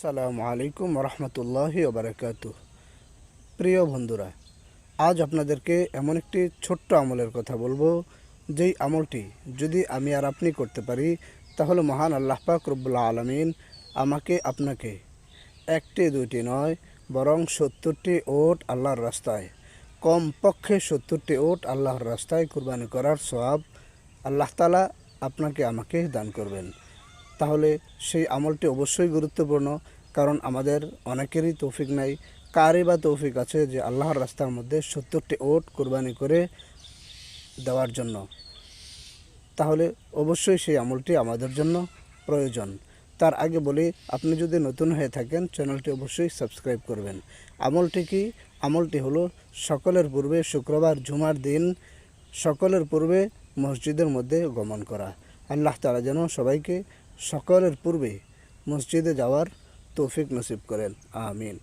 আসসালামু আলাইকুম রহমতুল্লাহি ওবরাকাতুহ। প্রিয় বন্ধুরা, আজ আপনাদেরকে এমন একটি ছোট্ট আমলের কথা বলবো, যেই আমলটি যদি আমি আর আপনি করতে পারি, তাহলে মহান আল্লাহ পাক রব্বুল আলামিন আমাকে আপনাকে একটি দুইটি নয়, বরং 70টি ওট আল্লাহর রাস্তায়, কমপক্ষে 70টি ওট আল্লাহর রাস্তায় কুরবানি করার সওয়াব আল্লাহ তাআলা আপনাকে আমাকে দান করবেন। তাহলে সেই আমলটি অবশ্যই গুরুত্বপূর্ণ, কারণ আমাদের অনেকেরই তৌফিক নাই। কারই বা তৌফিক আছে যে আল্লাহর রাস্তার মধ্যে 70টি ওট কোরবানি করে দেওয়ার জন্য? তাহলে অবশ্যই সেই আমলটি আমাদের জন্য প্রয়োজন। তার আগে বলি, আপনি যদি নতুন হয়ে থাকেন, চ্যানেলটি অবশ্যই সাবস্ক্রাইব করবেন। আমলটি কি? আমলটি হলো সকলের পূর্বে শুক্রবার জুমার দিন সকলের পূর্বে মসজিদের মধ্যে গমন করা। আল্লাহ তাআলা যেন সবাইকে সকলের পূর্বে মসজিদে যাওয়ার তৌফিক নসিব করেন, আমিন।